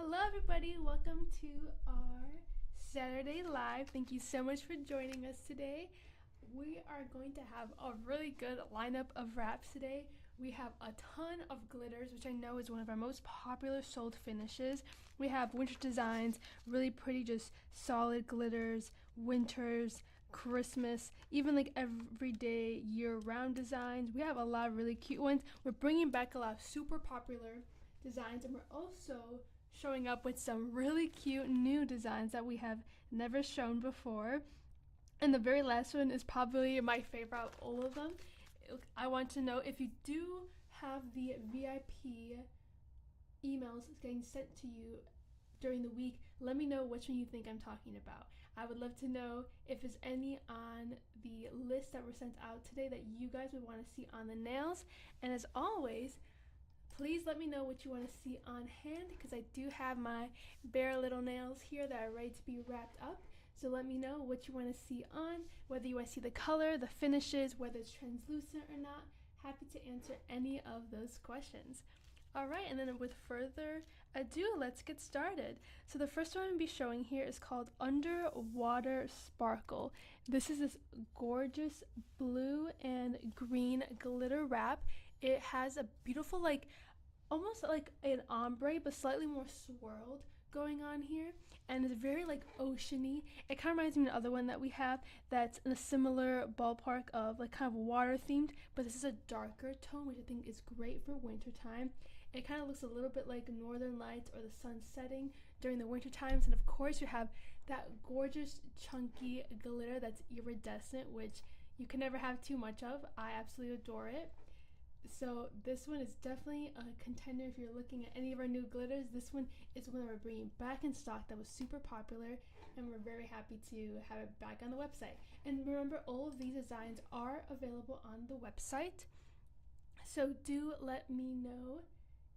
Hello, everybody. Welcome to our Saturday Live. Thank you so much for joining us today. We are going to have a really good lineup of wraps today. We have a ton of glitters, which I know is one of our most popular sold finishes. We have winter designs, really pretty, just solid glitters, winters, Christmas, even like everyday year-round designs. We have a lot of really cute ones. We're bringing back a lot of super popular designs, and we're also showing up with some really cute new designs that we have never shown before. And the very last one is probably my favorite of all of them. I want to know if you do have the VIP emails getting sent to you during the week, let me know which one you think I'm talking about. I would love to know if there's any on the list that were sent out today that you guys would want to see on the nails. And as always, please let me know what you want to see on hand, because I do have my bare little nails here that are ready to be wrapped up. So let me know what you want to see on, whether you want to see the color, the finishes, whether it's translucent or not. Happy to answer any of those questions. All right, and then with further ado, let's get started. So the first one I'm going to be showing here is called Underwater Sparkle. This is this gorgeous blue and green glitter wrap. It has a beautiful, like, almost like an ombre, but slightly more swirled going on here, and it's very like oceany. It kind of reminds me of the other one that we have that's in a similar ballpark of like kind of water themed, but this is a darker tone, which I think is great for winter time. It kind of looks a little bit like northern lights or the sun setting during the winter times. And of course you have that gorgeous chunky glitter that's iridescent, which you can never have too much of. I absolutely adore it. So this one is definitely a contender if you're looking at any of our new glitters. This one is one that we're bringing back in stock that was super popular, and we're very happy to have it back on the website. And remember, all of these designs are available on the website, so do let me know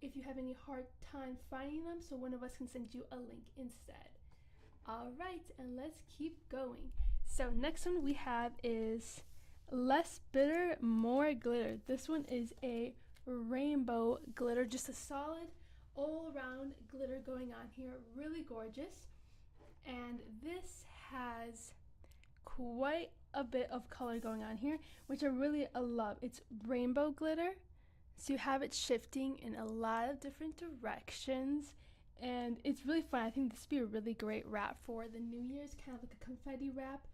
if you have any hard time finding them, so one of us can send you a link instead. All right, and let's keep going. So next one we have is Less Bitter, More Glitter. This one is a rainbow glitter, just a solid all-around glitter going on here, really gorgeous. And this has quite a bit of color going on here, which I really love. It's rainbow glitter, so you have it shifting in a lot of different directions, and it's really fun. I think this would be a really great wrap for the New Year's, kind of like a confetti wrap.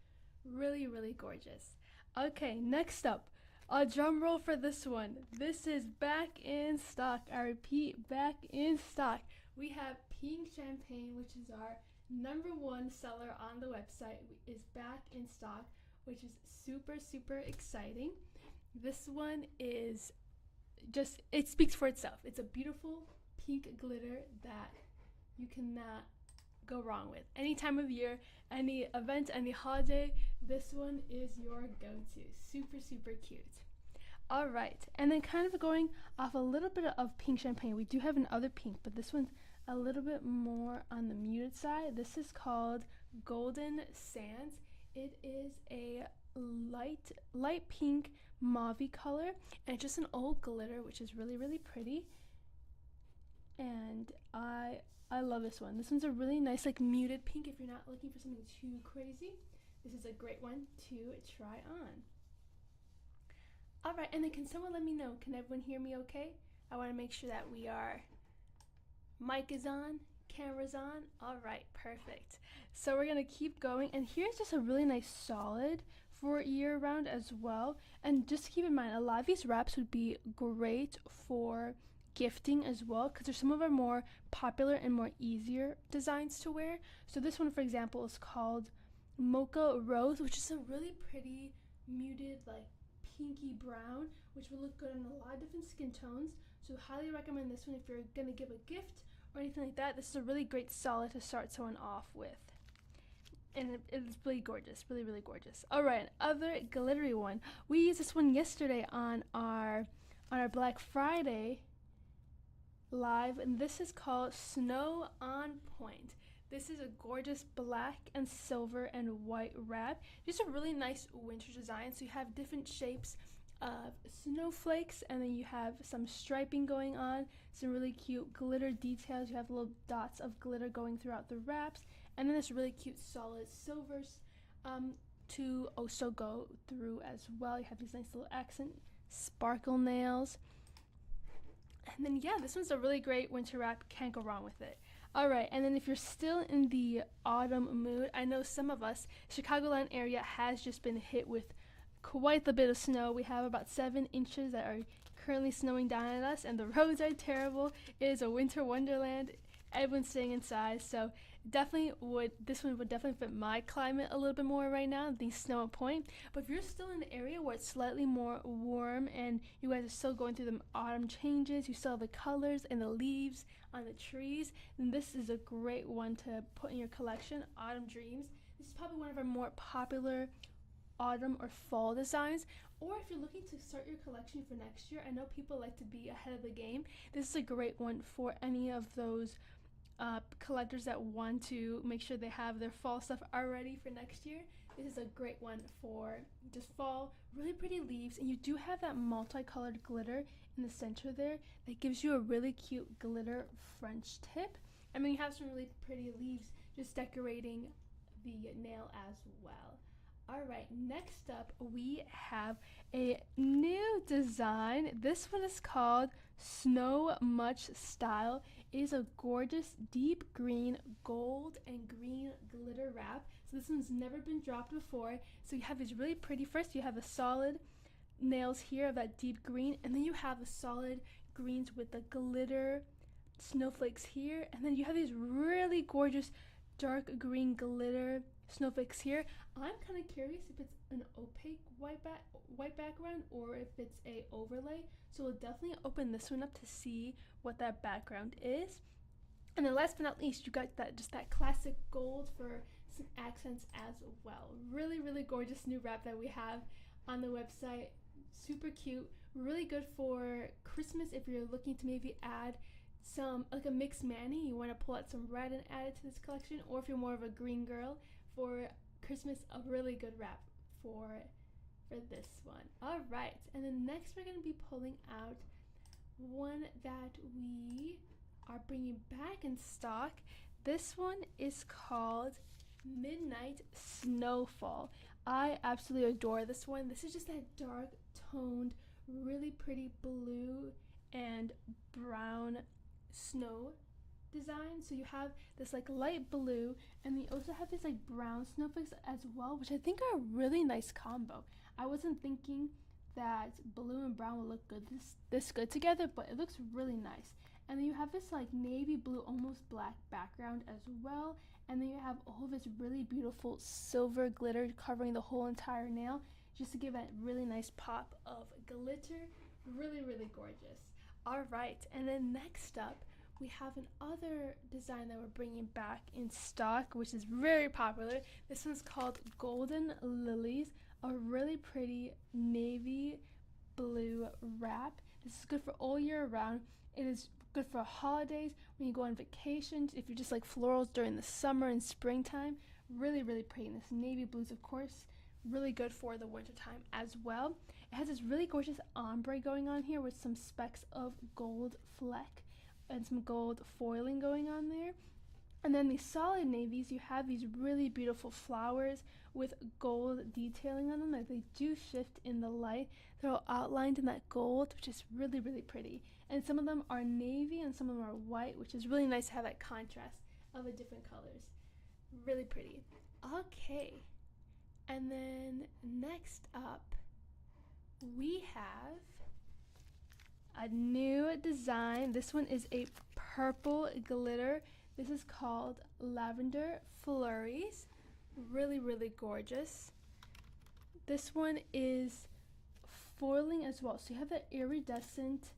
Really, really gorgeous. Okay, next up, a drum roll for this one. This is back in stock. I repeat, back in stock. We have Pink Champagne, which is our #1 seller on the website, is back in stock, which is super, super exciting. This one is just, it speaks for itself. It's a beautiful pink glitter that you cannot go wrong with. Any time of year, any event, any holiday, this one is your go-to. Super, super cute. All right, and then kind of going off a little bit of Pink Champagne, we do have another pink, but this one's a little bit more on the muted side. This is called Golden Sands. It is a light pink mauve color, and it's just an old glitter, which is really, really pretty. And I love this one. This one's a really nice, like, muted pink if you're not looking for something too crazy. This is a great one to try on. All right, and then can someone let me know, can everyone hear me okay? I want to make sure that mic is on, camera's on. All right, perfect. So we're gonna keep going, and here's just a really nice solid for year round as well. And just keep in mind, a lot of these wraps would be great for gifting as well, because there's some of our more popular and more easier designs to wear. So this one, for example, is called Mocha Rose, which is a really pretty muted, like, pinky brown, which will look good on a lot of different skin tones. So highly recommend this one if you're gonna give a gift or anything like that. This is a really great solid to start someone off with, and it's really gorgeous, really, really gorgeous. All right, other glittery one. We used this one yesterday on our Black Friday live, and this is called Snow on Point. This is a gorgeous black and silver and white wrap. Just a really nice winter design. So you have different shapes of snowflakes, and then you have some striping going on, some really cute glitter details. You have little dots of glitter going throughout the wraps, and then this really cute solid silvers to also go through as well. You have these nice little accent sparkle nails. And then yeah, this one's a really great winter wrap. Can't go wrong with it. All right, and then if you're still in the autumn mood, I know some of us, Chicagoland area has just been hit with quite a bit of snow. We have about 7 inches that are currently snowing down at us, and the roads are terrible. It is a winter wonderland. Everyone's staying inside, so this one would definitely fit my climate a little bit more right now, the Snow Point. But if you're still in the area where it's slightly more warm and you guys are still going through the autumn changes, you still have the colors and the leaves on the trees, then this is a great one to put in your collection. Autumn Dreams. This is probably one of our more popular autumn or fall designs. Or if you're looking to start your collection for next year, I know people like to be ahead of the game. This is a great one for any of those collectors that want to make sure they have their fall stuff already for next year. This is a great one for just fall. Really pretty leaves, and you do have that multicolored glitter in the center there that gives you a really cute glitter French tip. And then you have some really pretty leaves just decorating the nail as well. All right, next up we have a new design. This one is called Snow Much Style. It is a gorgeous deep green, gold and green glitter wrap. So this one's never been dropped before. So you have these really pretty, first you have the solid nails here of that deep green, and then you have the solid greens with the glitter snowflakes here, and then you have these really gorgeous dark green glitter snowflakes here. I'm kind of curious if it's an opaque white background or if it's a overlay, so we'll definitely open this one up to see what that background is. And then last but not least, you got that classic gold for some accents as well. Really gorgeous new wrap that we have on the website. Super cute, really good for Christmas if you're looking to maybe add some, like a mixed mani, you want to pull out some red and add it to this collection, or if you're more of a green girl for Christmas, a really good wrap for this one. All right, and then next we're going to be pulling out one that we are bringing back in stock. This one is called Midnight Snowfall. I absolutely adore this one. This is just that dark toned, really pretty blue and brown snow design. So you have this like light blue, and you also have these like brown snowflakes as well, which I think are a really nice combo. I wasn't thinking that blue and brown would look good this good together, but it looks really nice. And then you have this like navy blue, almost black background as well, and then you have all of this really beautiful silver glitter covering the whole entire nail, just to give that really nice pop of glitter. Really gorgeous. All right, and then next up we have another design that we're bringing back in stock, which is very popular. This one's called Golden Lilies, a really pretty navy blue wrap. This is good for all year round. It is good for holidays, when you go on vacations, if you're just like florals during the summer and springtime. Really pretty. And this navy blues, of course, really good for the wintertime as well. It has this really gorgeous ombre going on here with some specks of gold fleck and some gold foiling going on there. And then these solid navies, you have these really beautiful flowers with gold detailing on them that they do shift in the light. They're all outlined in that gold, which is really pretty. And some of them are navy and some of them are white, which is really nice to have that contrast of the different colors. Really pretty. Okay. And then next up, we have a new design. This one is a purple glitter. This is called Lavender Flurries. Really gorgeous. This one is foiling as well. So you have that iridescent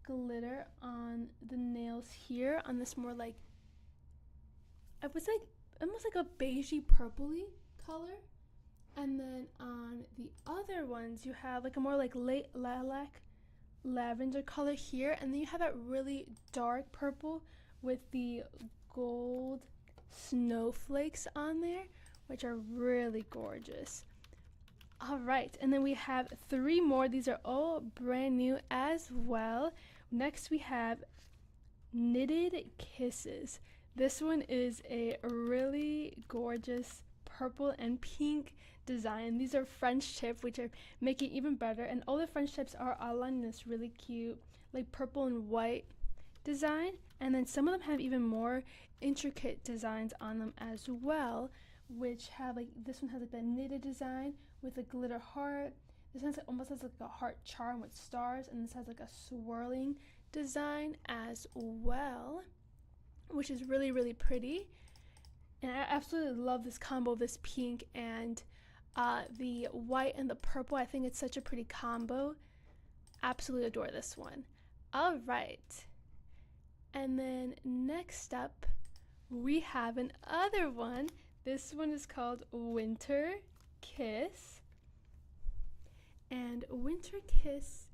glitter on the nails here, on this more like, I would say almost like a beigey purpley color. And then on the other ones, you have like a more like late lilac lavender color here, and then you have that really dark purple with the gold snowflakes on there, which are really gorgeous. All right, and then we have 3 more. These are all brand new as well. Next we have Knitted Kisses. This one is a really gorgeous purple and pink design. These are French tip, which are making it even better, and all the French tips are outlined in this really cute like purple and white design, and then some of them have even more intricate designs on them as well, which have like, this one has like the knitted design with a glitter heart. This one almost has like a heart charm with stars, and this has like a swirling design as well, which is really, really pretty. And I absolutely love this combo, this pink and the white and the purple. I think it's such a pretty combo. Absolutely adore this one. All right, and then next up we have another one. This one is called Winter Kiss, and Winter Kiss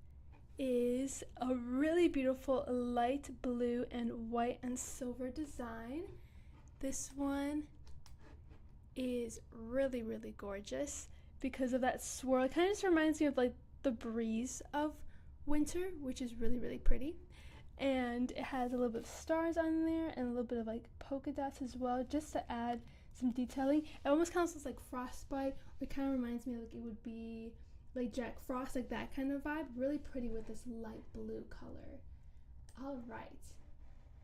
is a really beautiful light blue and white and silver design. This one is really, really gorgeous because of that swirl. It kind of just reminds me of like the breeze of winter, which is really, really pretty. And it has a little bit of stars on there and a little bit of like polka dots as well, just to add some detailing. It almost kind of looks like frostbite. It kind of reminds me like it would be like Jack Frost, like that kind of vibe. Really pretty with this light blue color. All right,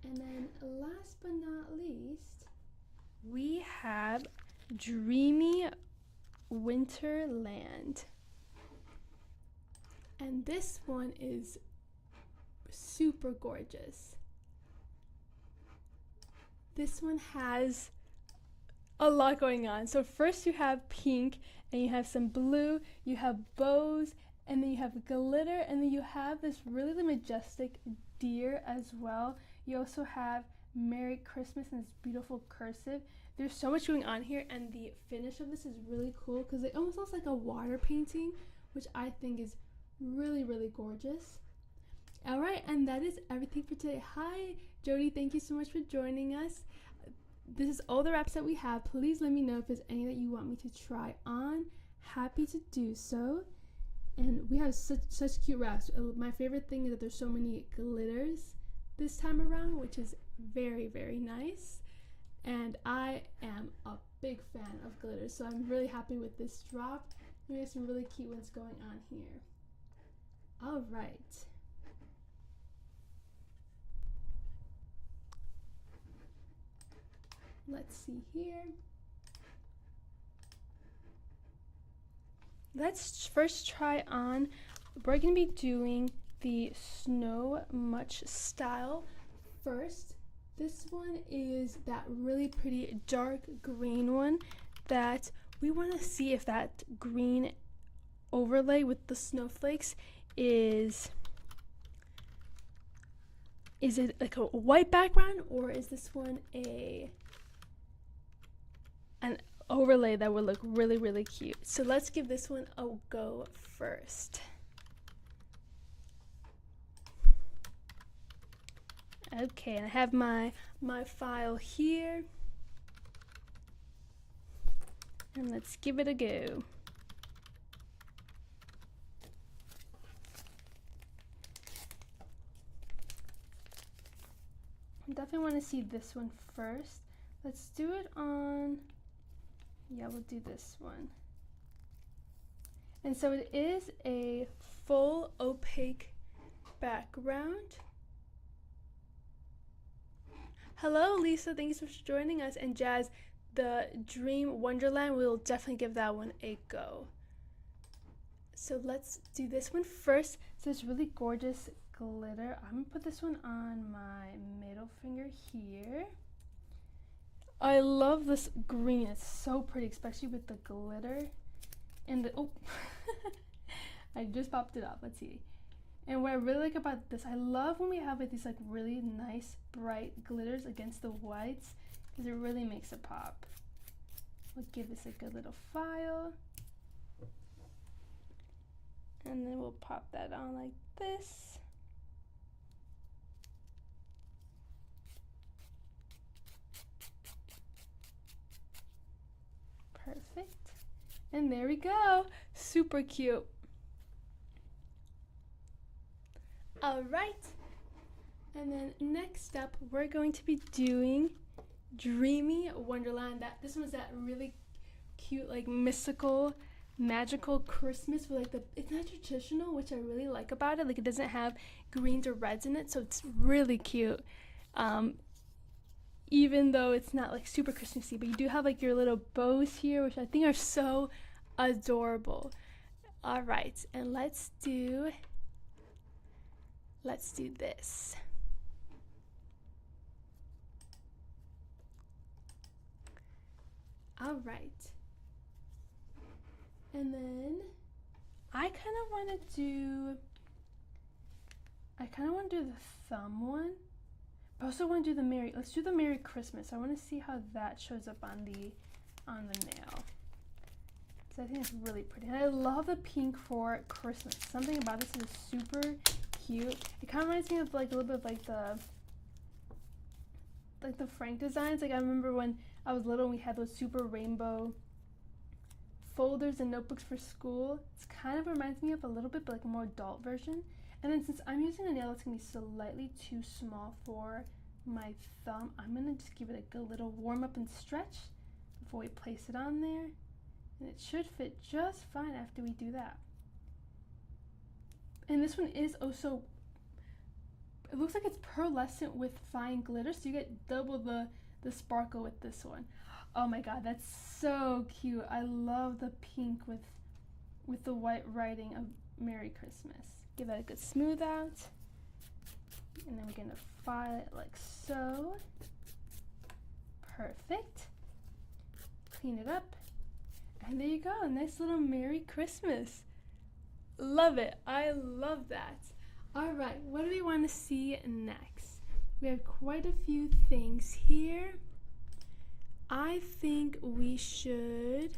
and then last but not least, we have Dreamy Winterland, and this one is super gorgeous. This one has a lot going on. So first you have pink, and you have some blue, you have bows, and then you have glitter, and then you have this really majestic deer as well. You also have Merry Christmas and this beautiful cursive. There's so much going on here, and the finish of this is really cool because it almost looks like a water painting, which I think is really, really gorgeous. All right, and that is everything for today. Hi, Jody. Thank you so much for joining us. This is all the wraps that we have. Please let me know if there's any that you want me to try on. Happy to do so. And we have such cute wraps. My favorite thing is that there's so many glitters this time around, which is very, very nice. And I am a big fan of glitters, so I'm really happy with this drop. We have some really cute ones going on here. All right. Let's see here. Let's first try on, we're going to be doing the Snow Much style first. This one is that really pretty dark green one that we want to see if that green overlay with the snowflakes is it like a white background, or is this one an overlay that would look really, really cute. So let's give this one a go first. Okay, and I have my file here, and let's give it a go. I definitely want to see this one first. Let's do it on, yeah, we'll do this one. And so it is a full opaque background. Hello, Lisa. Thank you so much for joining us. And Jazz, the Dream Wonderland, we'll definitely give that one a go. So let's do this one first. So it's really gorgeous glitter. I'm gonna put this one on my middle finger here. I love this green. It's so pretty, especially with the glitter and the, oh, I just popped it up. Let's see. And what I really like about this, I love when we have like these like really nice bright glitters against the whites, because it really makes it pop. We'll give this a good little file, and then we'll pop that on like this. Perfect. And there we go. super cute. All right. And then next up, we're going to be doing Dreamy Wonderland. This one's that really cute, like mystical, magical Christmas with like it's not traditional, which I really like about it. Like it doesn't have greens or reds in it, so it's really cute. Even though it's not like super Christmassy, but you do have like your little bows here, which I think are so adorable. All right, and let's do this. All right. And then I kind of want to do the thumb one, but I also want to do let's do the Merry Christmas. I want to see how that shows up on the nail. So I think it's really pretty. And I love the pink for Christmas. Something about this is super cute. It kind of reminds me of like a little bit of like the Frank designs. Like I remember when I was little and we had those super rainbow folders and notebooks for school. It kind of reminds me of a little bit, but like a more adult version. And then since I'm using a nail that's going to be slightly too small for my thumb, I'm going to just give it a little warm up and stretch before we place it on there. And it should fit just fine after we do that. And this one is also, it looks like it's pearlescent with fine glitter, so you get double the sparkle with this one. Oh my god, that's so cute. I love the pink with the white writing of Merry Christmas. Give that a good smooth out. And then we're gonna file it like so. Perfect. Clean it up. And there you go, a nice little Merry Christmas. Love it, I love that. All right, what do we want to see next? We have quite a few things here. I think we should,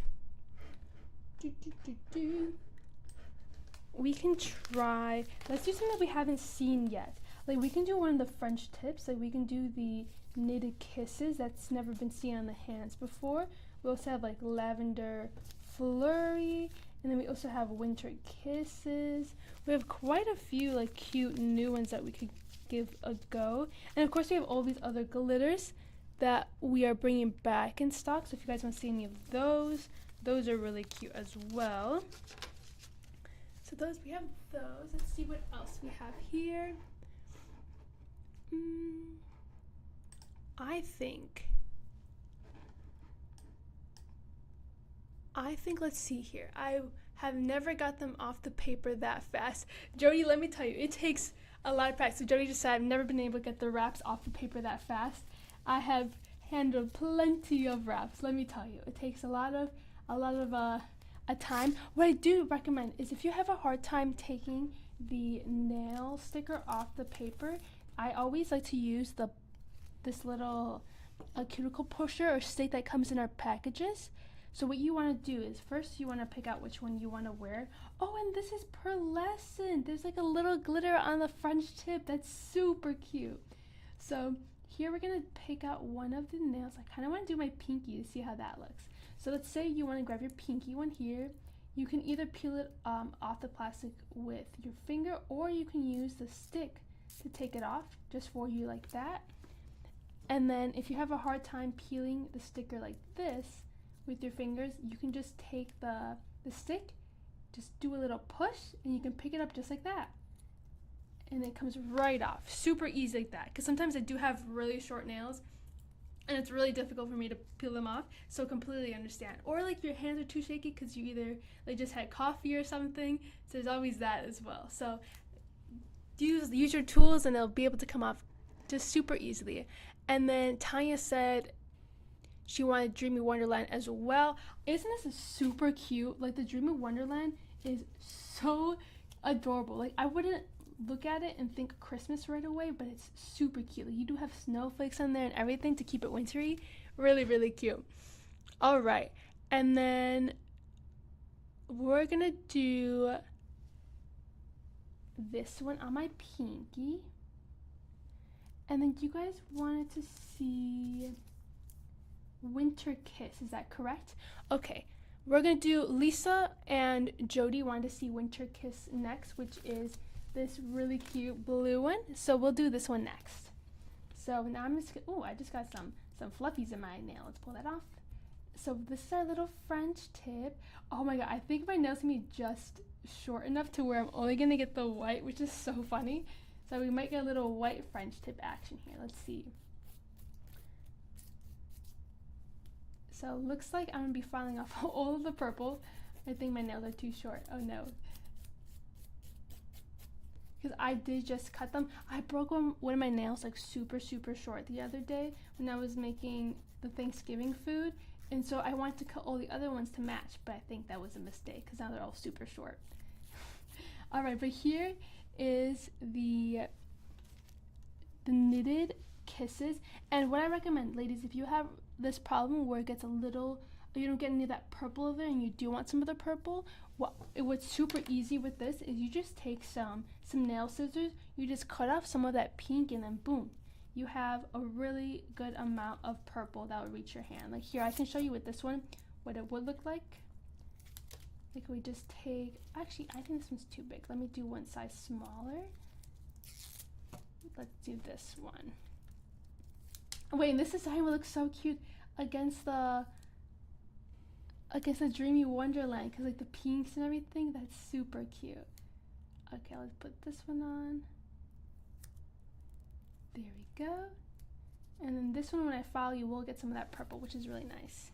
we can try, let's do something that we haven't seen yet. Like we can do one of the French tips, like we can do the knitted kisses that's never been seen on the hands before. We also have like lavender flurry, and then we also have winter kisses. We have quite a few like cute new ones that we could give a go. And of course we have all these other glitters that we are bringing back in stock. So if you guys want to see any of those are really cute as well. So we have those. Let's see what else we have here. I think let's see here. I have never got them off the paper that fast. Jody, let me tell you, it takes a lot of practice. So Jody just said I've never been able to get the wraps off the paper that fast. I have handled plenty of wraps. Let me tell you, it takes a lot of time. What I do recommend is if you have a hard time taking the nail sticker off the paper, I always like to use this little cuticle pusher or stick that comes in our packages. So what you want to do is first you want to pick out which one you want to wear. Oh, and this is pearlescent. There's like a little glitter on the French tip. That's super cute. So here we're going to pick out one of the nails. I kind of want to do my pinky to see how that looks. So let's say you want to grab your pinky one here. You can either peel it off the plastic with your finger, or you can use the stick to take it off just for you like that. And then if you have a hard time peeling the sticker like this with your fingers, you can just take the stick, just do a little push, and you can pick it up just like that. And it comes right off. Super easy like that. Because sometimes I do have really short nails, and it's really difficult for me to peel them off, so completely understand. Or like your hands are too shaky because you either like just had coffee or something, so there's always that as well. So use your tools and they'll be able to come off just super easily. And then Tanya said she wanted Dreamy Wonderland as well. Isn't this super cute? Like the Dreamy Wonderland is so adorable. Like I wouldn't look at it and think Christmas right away, but it's super cute. Like, you do have snowflakes on there and everything to keep it wintry. Really, really cute. All right, and then we're gonna do this one on my pinky, and then you guys wanted to see Winter Kiss, is that correct? Okay, we're gonna do Lisa and Jody wanted to see Winter Kiss next, which is this really cute blue one. So we'll do this one next. So now I'm just, oh, I just got some fluffies in my nail. Let's pull that off. So this is our little French tip. Oh my god, I think my nail's gonna be just short enough to where I'm only gonna get the white, which is so funny. So we might get a little white French tip action here. Let's see. So looks like I'm gonna be filing off all of the purple. I think my nails are too short. Oh no. Because I did just cut them. I broke one of my nails like super short the other day when I was making the Thanksgiving food. And so I wanted to cut all the other ones to match, but I think that was a mistake because now they're all super short. Alright, but here is the knitted kisses. And what I recommend, ladies, if you have this problem where it gets a little, you don't get any of that purple over there and you do want some of the purple, what's super easy with this is you just take some nail scissors, you just cut off some of that pink, and then boom, you have a really good amount of purple that will reach your hand. Like here, I can show you with this one what it would look like. Like we just take, actually I think this one's too big. Let me do one size smaller. Let's do this one. Wait, and this design will look so cute against the Dreamy Wonderland, because like the pinks and everything, that's super cute. Okay, let's put this one on. There we go. And then this one, when I file, you will get some of that purple, which is really nice.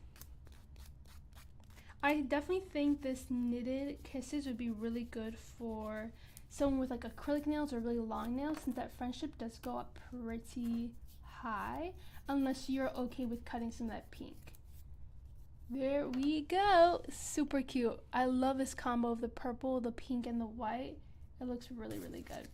I definitely think this knitted kisses would be really good for someone with like acrylic nails or really long nails, since that friendship does go up pretty high, unless you're okay with cutting some of that pink. There we go. Super cute. I love this combo of the purple, the pink, and the white. It looks really good.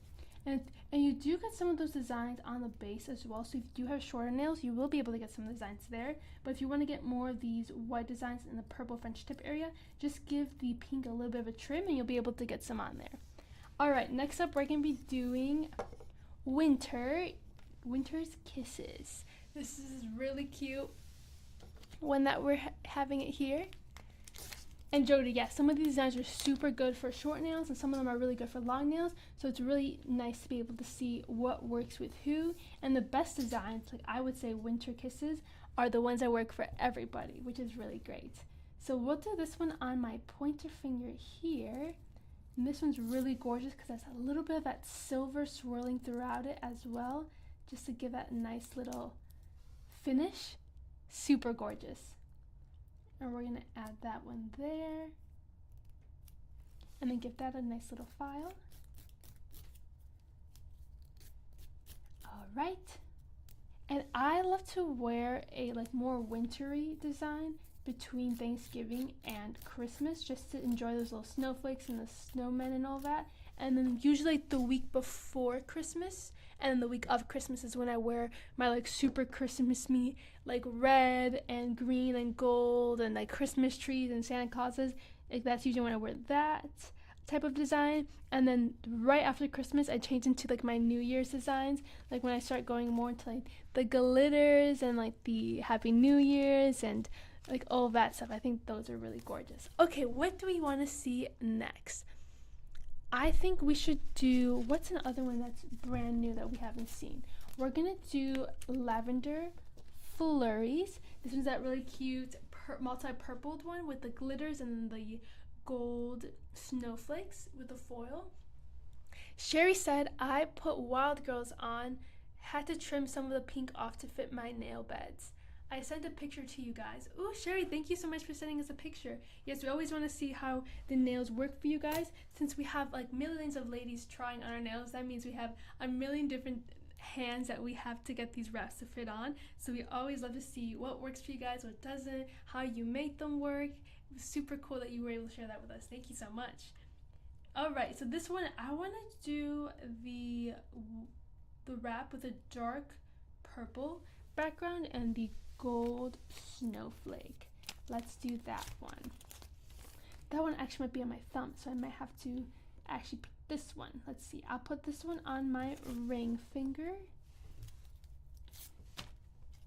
And you do get some of those designs on the base as well, so if you do have shorter nails, you will be able to get some designs there. But if you want to get more of these white designs in the purple French tip area, just give the pink a little bit of a trim and you'll be able to get some on there. Alright, next up we're going to be doing Winter's Kisses. This is really cute one that we're having it here. And Jody, yes, some of these designs are super good for short nails and some of them are really good for long nails, so it's really nice to be able to see what works with who. And the best designs, like I would say Winter Kisses, are the ones that work for everybody, which is really great. So we'll do this one on my pointer finger here, and this one's really gorgeous because it has a little bit of that silver swirling throughout it as well, just to give that nice little finish. Super gorgeous. And we're going to add that one there. And then give that a nice little file. Alright. And I love to wear a like more wintry design between Thanksgiving and Christmas, just to enjoy those little snowflakes and the snowmen and all that. And then usually the week before Christmas and then the week of Christmas is when I wear my like super Christmas-y like red and green and gold and like Christmas trees and Santa Clauses. Like that's usually when I wear that type of design. And then right after Christmas I change into like my New Year's designs, like when I start going more into like the glitters and like the Happy New Year's and like all that stuff. I think those are really gorgeous. Okay, what do we want to see next? I think we should do, what's another one that's brand new that we haven't seen? We're gonna do Lavender Flurries. This one's that really cute multi-purpled one with the glitters and the gold snowflakes with the foil. Sherry said I put Wild Girls on, had to trim some of the pink off to fit my nail beds. I sent a picture to you guys. Ooh, Sherry, thank you so much for sending us a picture. Yes, we always want to see how the nails work for you guys. Since we have like millions of ladies trying on our nails, that means we have a million different hands that we have to get these wraps to fit on. So we always love to see what works for you guys, what doesn't, how you make them work. It was super cool that you were able to share that with us. Thank you so much. Alright, so this one, I want to do the wrap with a dark purple background and the gold snowflake. Let's do that one. That one actually might be on my thumb, so I might have to actually put this one. Let's see. I'll put this one on my ring finger.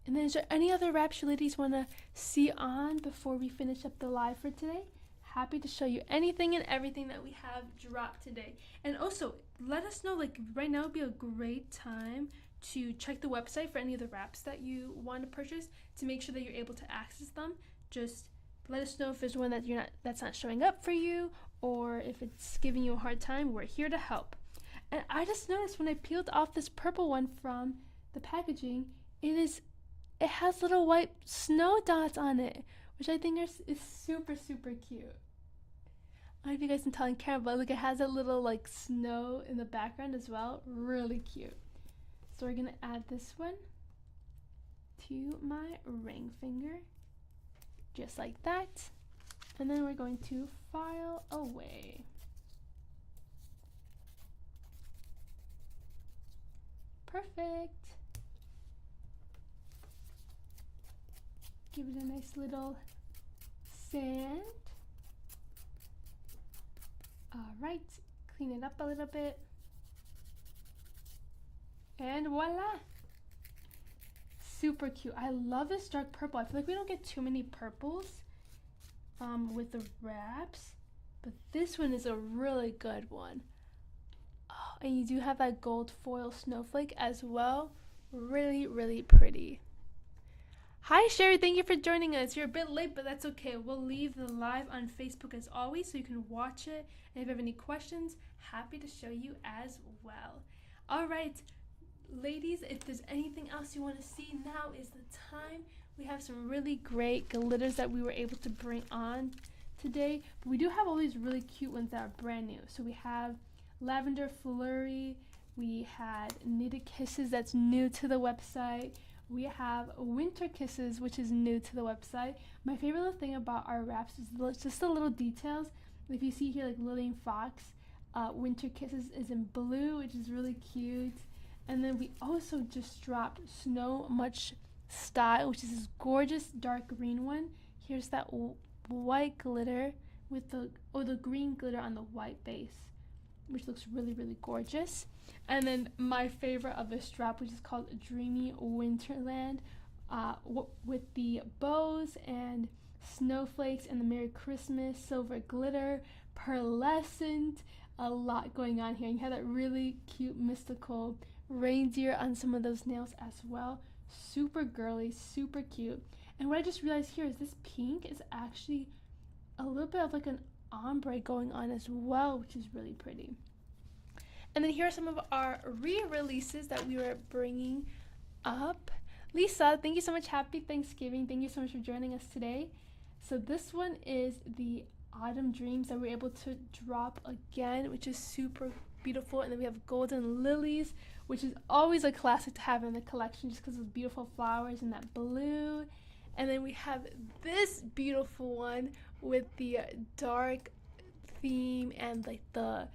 And then is there any other wraps you ladies want to see on before we finish up the live for today. Happy to show you anything and everything that we have dropped today. And also, let us know, like right now would be a great time to check the website for any of the wraps that you want to purchase to make sure that you're able to access them. Just let us know if there's one that that's not showing up for you, or if it's giving you a hard time. We're here to help. And I just noticed when I peeled off this purple one from the packaging, it has little white snow dots on it, which I think is super, super cute. I don't know if you guys can tell in camera, but look, it has a little like snow in the background as well. Really cute. So we're gonna add this one to my ring finger, just like that. And then we're going to file away. Perfect. Give it a nice little sand. All right, clean it up a little bit. And voila. Super cute. I love this dark purple. I feel like we don't get too many purples with the wraps, but this one is a really good one. Oh, and you do have that gold foil snowflake as well. Really, really pretty. Hi Sherry, thank you for joining us. You're a bit late, but that's okay. We'll leave the live on Facebook as always so you can watch it. And if you have any questions, happy to show you as well. All right, ladies, if there's anything else you want to see, now is the time. We have some really great glitters that we were able to bring on today. But we do have all these really cute ones that are brand new. So we have Lavender Flurry. We had Knitted Kisses that's new to the website. We have Winter Kisses, which is new to the website. My favorite little thing about our wraps is just the little details. If you see here, like Lillian Fox, Winter Kisses is in blue, which is really cute. And then we also just dropped Snow Much Style, which is this gorgeous dark green one. Here's that white glitter with the green glitter on the white base, which looks really, really gorgeous. And then my favorite of this drop, which is called Dreamy Winterland, with the bows and snowflakes and the Merry Christmas silver glitter, pearlescent, a lot going on here. And you have that really cute mystical reindeer on some of those nails as well. Super girly, super cute. And what I just realized here is this pink is actually a little bit of like an ombre going on as well, which is really pretty. And then here are some of our re-releases that we were bringing up. Lisa, thank you so much. Happy Thanksgiving. Thank you so much for joining us today. So this one is the Autumn Dreams that we're able to drop again, which is super beautiful. And then we have Golden Lilies, which is always a classic to have in the collection just because of the beautiful flowers and that blue. And then we have this beautiful one with the dark theme and like the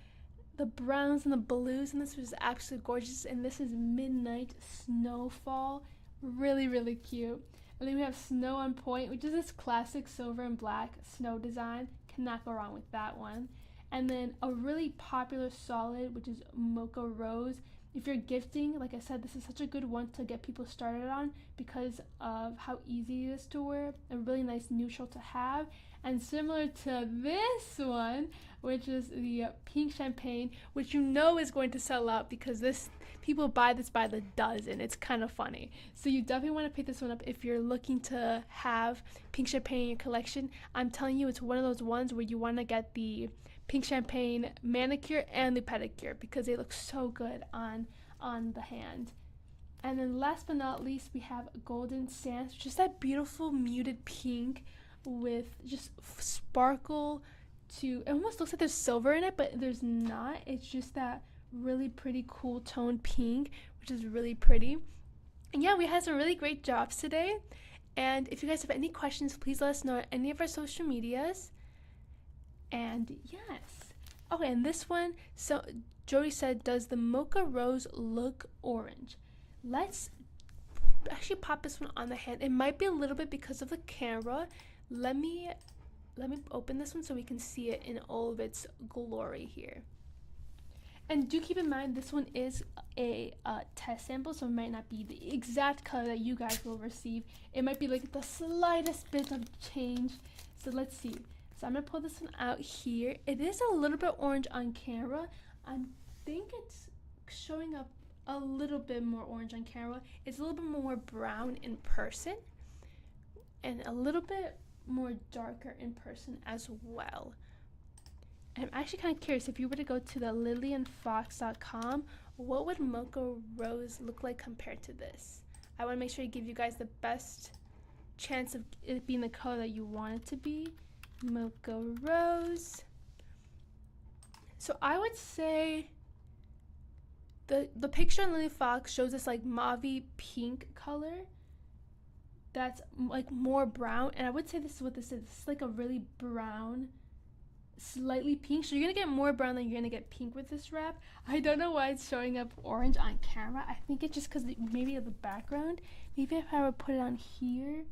browns and the blues, and this was absolutely gorgeous. And this is Midnight Snowfall. Really, really cute. And then we have Snow on Point, which is this classic silver and black snow design. Cannot go wrong with that one. And then a really popular solid, which is Mocha Rose. If you're gifting, like I said, this is such a good one to get people started on because of how easy it is to wear. A really nice neutral to have. And similar to this one, which is the Pink Champagne, which you know is going to sell out because people buy this by the dozen. It's kind of funny. So you definitely want to pick this one up if you're looking to have Pink Champagne in your collection. I'm telling you, it's one of those ones where you want to get the Pink Champagne manicure and the pedicure because they look so good on the hand. And then last but not least, we have Golden Sands, just that beautiful muted pink with just sparkle to, it almost looks like there's silver in it, but there's not. It's just that really pretty cool toned pink, which is really pretty. And yeah, we had some really great drops today. And if you guys have any questions, please let us know on any of our social medias. And yes. Okay, and this one, so Jody said, does the Mocha Rose look orange? Let's actually pop this one on the hand. It might be a little bit because of the camera. Let me open this one so we can see it in all of its glory here. And do keep in mind, this one is a test sample, so it might not be the exact color that you guys will receive. It might be like the slightest bit of change. So let's see. So I'm gonna pull this one out here. It is a little bit orange on camera. I think it's showing up a little bit more orange on camera. It's a little bit more brown in person, and a little bit more darker in person as well. I'm actually kind of curious, if you were to go to the lillianfox.com, what would Mocha Rose look like compared to this? I want to make sure to give you guys the best chance of it being the color that you want it to be. Mocha Rose. So I would say the picture on Lily Fox shows this like mauve pink color that's like more brown, and I would say this is what this is. It's like a really brown, slightly pink. So you're gonna get more brown than you're gonna get pink with this wrap. I don't know why it's showing up orange on camera. I think it's just because maybe of the background. Maybe if I would put it on here,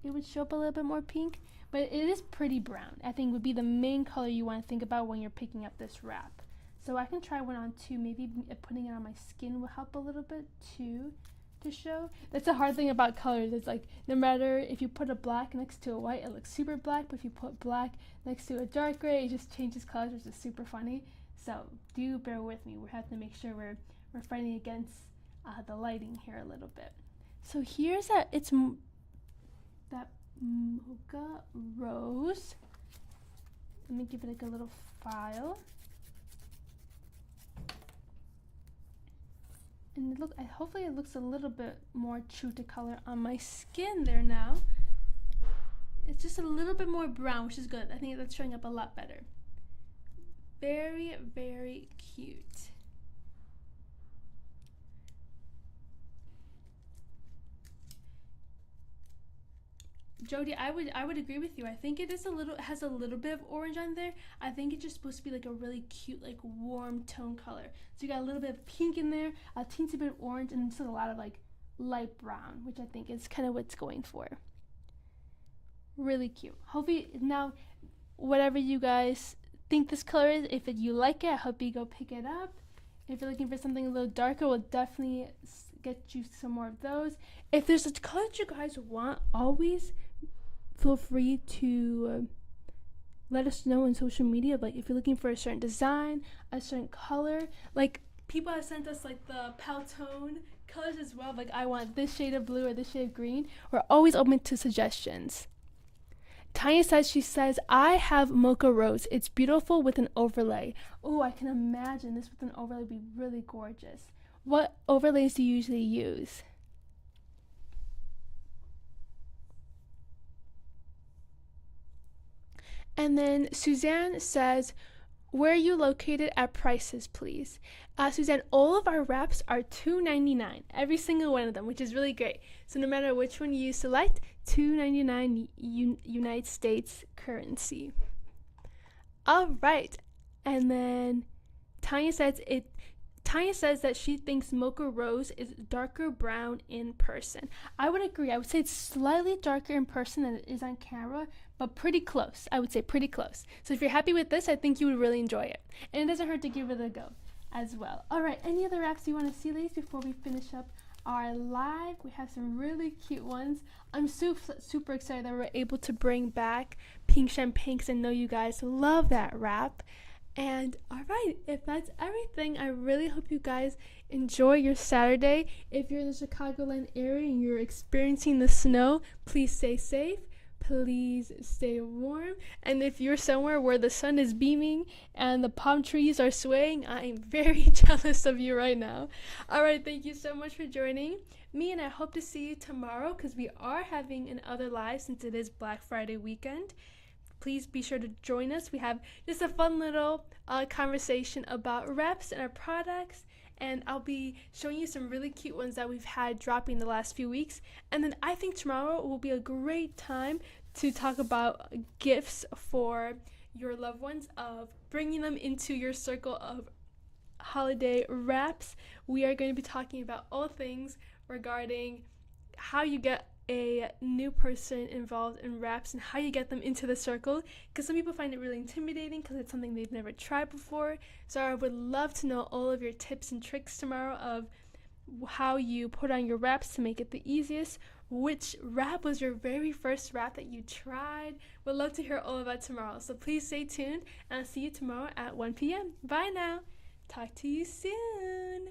it would show up a little bit more pink, but it is pretty brown. I think would be the main color you want to think about when you're picking up this wrap. So I can try one on too. Maybe putting it on my skin will help a little bit too to show. That's the hard thing about colors. It's like no matter if you put a black next to a white, it looks super black, but if you put black next to a dark gray, it just changes colors, which is super funny. So do bear with me. We have to make sure we're fighting against the lighting here a little bit. So here's that Mocha Rose. Let me give it like a little file. And hopefully it looks a little bit more true to color on my skin there now. It's just a little bit more brown, which is good. I think that's showing up a lot better. Very, very cute. Jody, I would agree with you. I think it has a little bit of orange on there. I think it's just supposed to be like a really cute, like warm tone color. So you got a little bit of pink in there, a teensy bit of orange, and just a lot of like light brown, which I think is kind of what it's going for. Really cute. Hopefully now, whatever you guys think this color is, if you like it, I hope you go pick it up. If you're looking for something a little darker, we'll definitely get you some more of those. If there's a color that you guys want, always feel free to let us know on social media. Like if you're looking for a certain design, a certain color, like people have sent us like the Peltone colors as well. Like I want this shade of blue or this shade of green. We're always open to suggestions. Tanya says, I have Mocha Rose. It's beautiful with an overlay. Oh, I can imagine this with an overlay would be really gorgeous. What overlays do you usually use? And then Suzanne says, where are you located at prices, please? Suzanne, all of our wraps are $2.99, every single one of them, which is really great. So no matter which one you select, $2.99 United States currency. All right, and then Tanya says that she thinks Mocha Rose is darker brown in person. I would agree. I would say it's slightly darker in person than it is on camera, but pretty close. I would say pretty close. So if you're happy with this, I think you would really enjoy it. And it doesn't hurt to give it a go as well. All right, any other wraps you want to see, ladies, before we finish up our live? We have some really cute ones. I'm super excited that we're able to bring back Pink Champagne because I know you guys love that wrap. And all right, if that's everything, I really hope you guys enjoy your Saturday. If you're in the Chicagoland area and you're experiencing the snow, please stay safe. Please stay warm. And if you're somewhere where the sun is beaming and the palm trees are swaying, I'm very jealous of you right now. All right, thank you so much for joining me, and I hope to see you tomorrow because we are having another live since it is Black Friday weekend. Please be sure to join us. We have just a fun little conversation about reps and our products, and I'll be showing you some really cute ones that we've had dropping the last few weeks. And then I think tomorrow will be a great time to talk about gifts for your loved ones, of bringing them into your circle of holiday wraps. We are going to be talking about all things regarding how you get a new person involved in raps and how you get them into the circle, because some people find it really intimidating because it's something they've never tried before. So I would love to know all of your tips and tricks tomorrow of how you put on your raps to make it the easiest. Which rap was your very first rap that you tried? Would love to hear all about tomorrow. So please stay tuned, and I'll see you tomorrow at 1 p.m. Bye now. Talk to you soon.